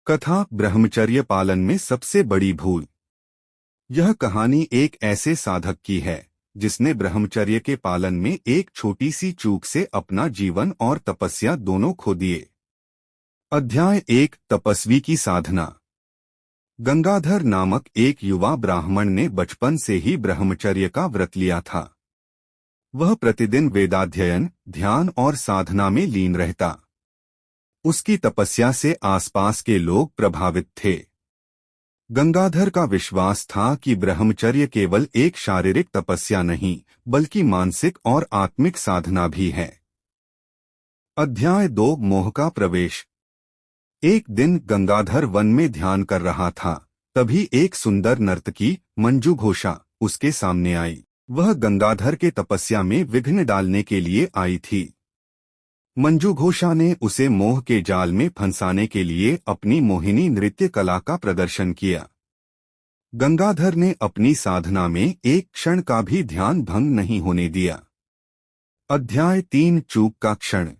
कथा ब्रह्मचर्य पालन में सबसे बड़ी भूल। यह कहानी एक ऐसे साधक की है जिसने ब्रह्मचर्य के पालन में एक छोटी सी चूक से अपना जीवन और तपस्या दोनों खो दिए। अध्याय 1 तपस्वी की साधना। गंगाधर नामक एक युवा ब्राह्मण ने बचपन से ही ब्रह्मचर्य का व्रत लिया था। वह प्रतिदिन वेदाध्ययन, ध्यान और साधना में लीन रहता। उसकी तपस्या से आसपास के लोग प्रभावित थे। गंगाधर का विश्वास था कि ब्रह्मचर्य केवल एक शारीरिक तपस्या नहीं, बल्कि मानसिक और आत्मिक साधना भी है। अध्याय 2 मोह का प्रवेश। एक दिन गंगाधर वन में ध्यान कर रहा था, तभी एक सुंदर नर्तकी मंजू घोषा उसके सामने आई। वह गंगाधर के तपस्या में विघ्न डालने के लिए आई थी। मंजू घोषा ने उसे मोह के जाल में फंसाने के लिए अपनी मोहिनी नृत्य कला का प्रदर्शन किया। गंगाधर ने अपनी साधना में एक क्षण का भी ध्यान भंग नहीं होने दिया। अध्याय 3 चूक का क्षण।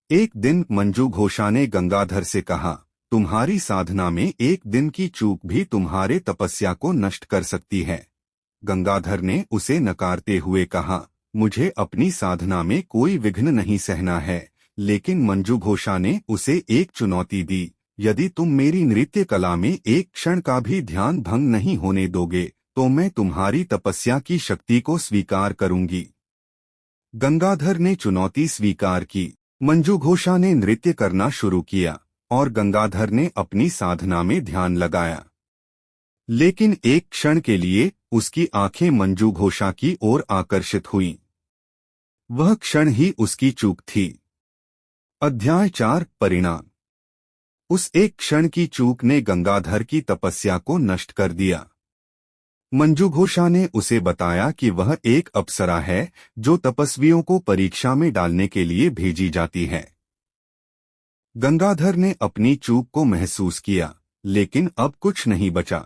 एक दिन मंजू घोषा ने गंगाधर से कहा, तुम्हारी साधना में एक दिन की चूक भी तुम्हारे तपस्या को नष्ट कर सकती है। गंगाधर ने उसे नकारते हुए कहा, मुझे अपनी साधना में कोई विघ्न नहीं सहना है। लेकिन मंजू घोषा ने उसे एक चुनौती दी, यदि तुम मेरी नृत्य कला में एक क्षण का भी ध्यान भंग नहीं होने दोगे तो मैं तुम्हारी तपस्या की शक्ति को स्वीकार करूंगी। गंगाधर ने चुनौती स्वीकार की। मंजू घोषा ने नृत्य करना शुरू किया और गंगाधर ने अपनी साधना में ध्यान लगाया। लेकिन एक क्षण के लिए उसकी आंखें मंजू घोषा की ओर आकर्षित हुईं। वह क्षण ही उसकी चूक थी। अध्याय 4 परिणाम। उस एक क्षण की चूक ने गंगाधर की तपस्या को नष्ट कर दिया। मंजू घोषा ने उसे बताया कि वह एक अप्सरा है जो तपस्वियों को परीक्षा में डालने के लिए भेजी जाती है। गंगाधर ने अपनी चूक को महसूस किया, लेकिन अब कुछ नहीं बचा।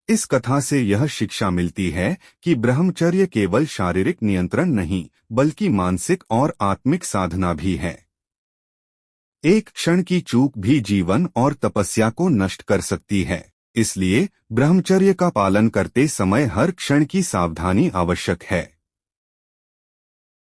इस कथा से यह शिक्षा मिलती है कि ब्रह्मचर्य केवल शारीरिक नियंत्रण नहीं, बल्कि मानसिक और आत्मिक साधना भी है। एक क्षण की चूक भी जीवन और तपस्या को नष्ट कर सकती है। इसलिए ब्रह्मचर्य का पालन करते समय हर क्षण की सावधानी आवश्यक है।